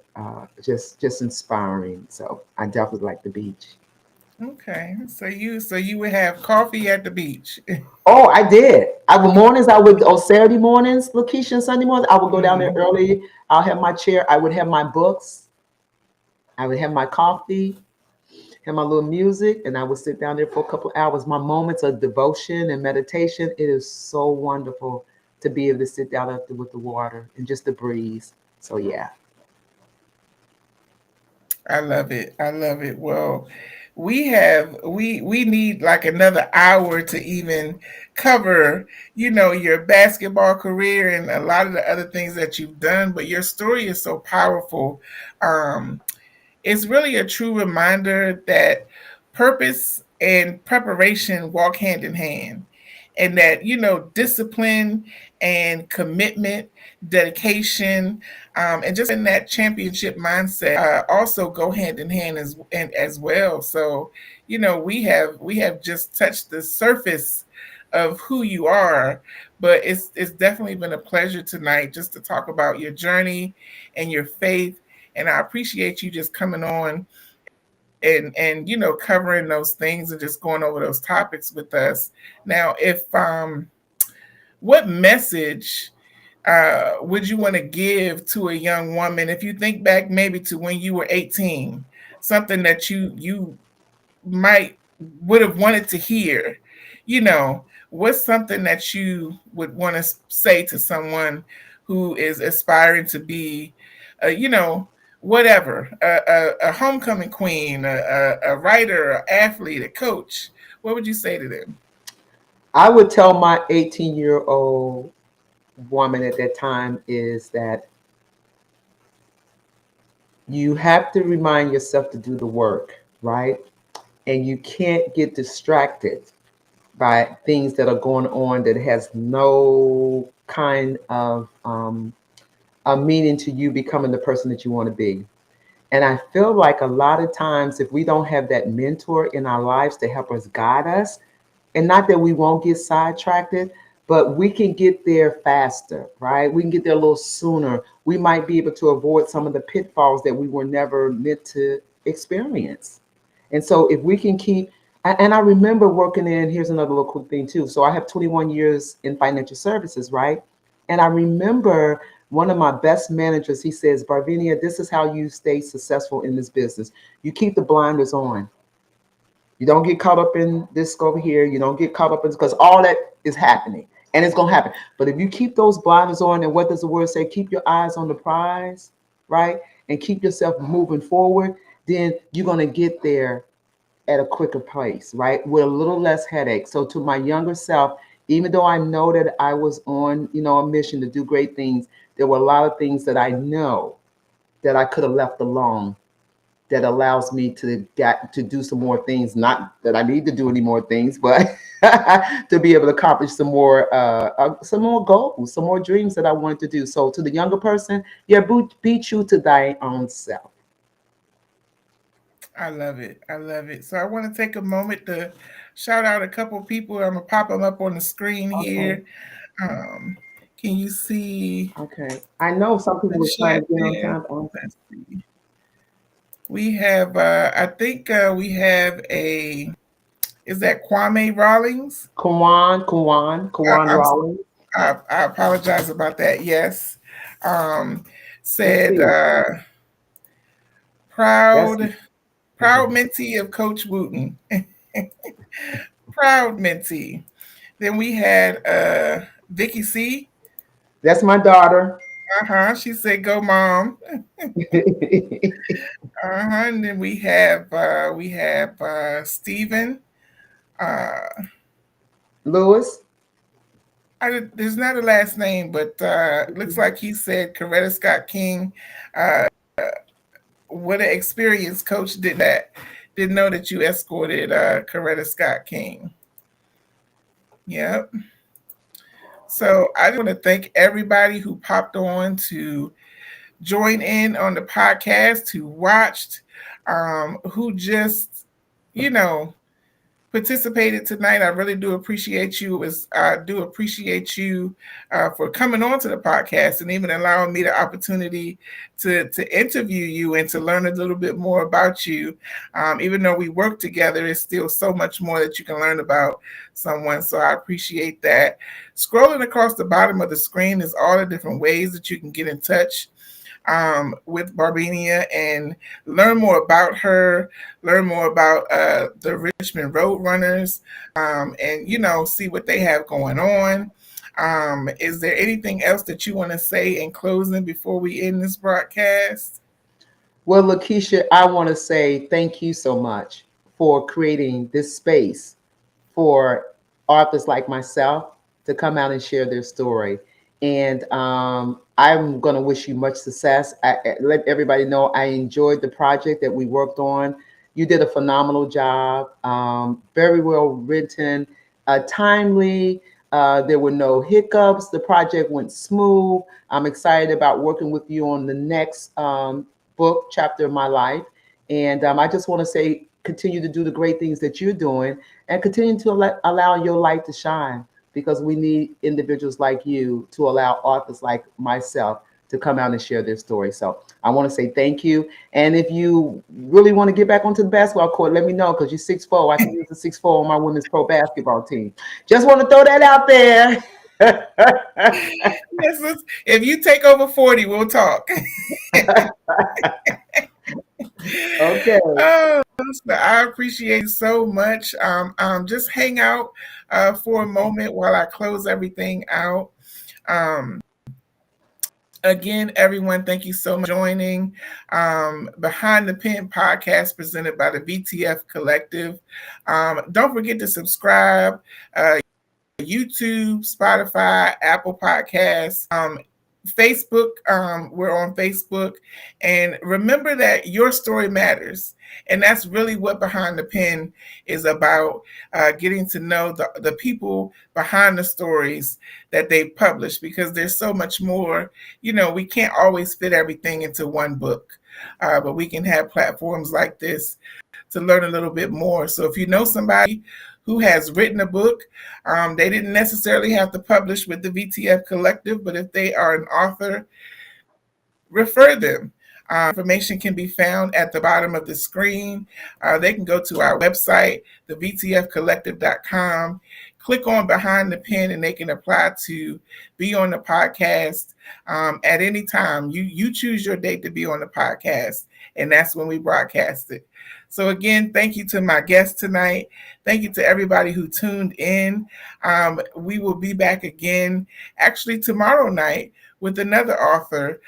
just inspiring. So I definitely like the beach. Okay. So you would have coffee at the beach. Oh, I did. Mornings I would Saturday mornings, Lakeisha, and Sunday mornings, I would go down there Mhm. early. I'll have my chair, I would have my books, I would have my coffee, had my little music, and I would sit down there for a couple of hours. My moments of devotion and meditation, it is so wonderful to be able to sit down up there with the water and just the breeze. So yeah. I love it. I love it. Well, we need like another hour to even cover, your basketball career and a lot of the other things that you've done, but your story is so powerful. Um, it's really a true reminder that purpose and preparation walk hand in hand, and that discipline and commitment, dedication, and just in that championship mindset also go hand in hand as well. So we have just touched the surface of who you are, but it's definitely been a pleasure tonight just to talk about your journey and your faith, and I appreciate you just coming on and covering those things and just going over those topics with us. Now, if what message would you want to give to a young woman if you think back maybe to when you were 18, something that you might would have wanted to hear? What's something that you would want to say to someone who is aspiring to be, whatever, a homecoming queen, a writer, an athlete, a coach? What would you say to them? I would tell my 18-year-old woman at that time is that you have to remind yourself to do the work, right? And you can't get distracted by things that are going on that has no kind of a meaning to you becoming the person that you want to be. And I feel like a lot of times, if we don't have that mentor in our lives to help us guide us, and not that we won't get sidetracked, but we can get there faster, right? We can get there a little sooner. We might be able to avoid some of the pitfalls that we were never meant to experience. And so if we can keep, and I remember working in, here's another little cool thing too. So I have 21 years in financial services, right? And I remember one of my best managers, he says, Barvenia, this is how you stay successful in this business. You keep the blinders on. You don't get caught up in this over here. You don't get caught up in, because all that is happening and it's going to happen. But if you keep those blinders on, and what does the word say? Keep your eyes on the prize, right? And keep yourself moving forward, then you're going to get there at a quicker pace, right? With a little less headache. So to my younger self, even though I know that I was on, a mission to do great things, there were a lot of things that I know that I could have left alone, that allows me to get to do some more things. Not that I need to do any more things, but to be able to accomplish some more goals, some more dreams that I wanted to do. So to the younger person, yeah, be true to thy own self. I love it. I love it. So I want to take a moment to shout out a couple people. I'm gonna pop them up on the screen Okay, here. Um, can you see okay. I know some the people were trying chat to get on there? time. Oh, Let's see. We have. I think we have a. Is that Kwame Rawlings? Kawan I'm. Raleigh. I apologize about that. Yes. Um, Let's said see. That's proud okay. proud mentee of Coach Wooten. Proud mentee. Then we had Vicky C. That's my daughter. Uh-huh. She said go mom. Uh-huh. And then we have Stephen. Uh Lewis. there's not a last name, but looks like he said Coretta Scott King. Uh what an experienced coach. Didn't know that you escorted Coretta Scott King. Yep. So I just want to thank everybody who popped on to join in on the podcast, who watched, who just, you know, participated tonight. I really do appreciate you. I do appreciate you for coming on to the podcast and even allowing me the opportunity to interview you and to learn a little bit more about you. Even though we work together, it's still so much more that you can learn about someone. So I appreciate that. Scrolling across the bottom of the screen is all the different ways that you can get in touch with Barvenia and learn more about her, learn more about the Richmond Roadrunners, and see what they have going on. Is there anything else that you want to say in closing before we end this broadcast? Well, Lakeisha, I want to say thank you so much for creating this space for authors like myself to come out and share their story. And I'm going to wish you much success. Let everybody know I enjoyed the project that we worked on. You did a phenomenal job, very well written, timely. There were no hiccups. The project went smooth. I'm excited about working with you on the next book chapter of my life. And I just want to say, continue to do the great things that you're doing and continue to allow your light to shine because we need individuals like you to allow authors like myself to come out and share their story. So I want to say thank you. And if you really want to get back onto the basketball court, let me know because you're 6'4". I can use the 6'4" on my women's pro basketball team. Just want to throw that out there. Yes, if you take over 40, we'll talk. Okay. Oh, so I appreciate you so much. Just hang out for a moment while I close everything out. Um, Again, everyone, thank you so much for joining Behind the Pen podcast presented by the VTF Collective. Don't forget to subscribe. YouTube, Spotify, Apple Podcasts, Facebook. We're on Facebook. And remember that your story matters. And that's really what Behind the Pen is about, getting to know the people behind the stories that they publish because there's so much more. We can't always fit everything into one book, but we can have platforms like this to learn a little bit more. So if you know somebody who has written a book, they didn't necessarily have to publish with the VTF Collective, but if they are an author, refer them. Information can be found at the bottom of the screen. They can go to our website, thevtfcollective.com, click on Behind the Pen, and they can apply to be on the podcast at any time. You choose your date to be on the podcast, and that's when we broadcast it. So again, thank you to my guest tonight. Thank you to everybody who tuned in. We will be back again, actually tomorrow night, with another author.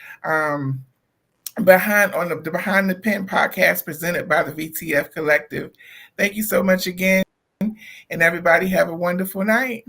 The Behind the Pen podcast presented by the VTF Collective. Thank you so much again, and everybody have a wonderful night.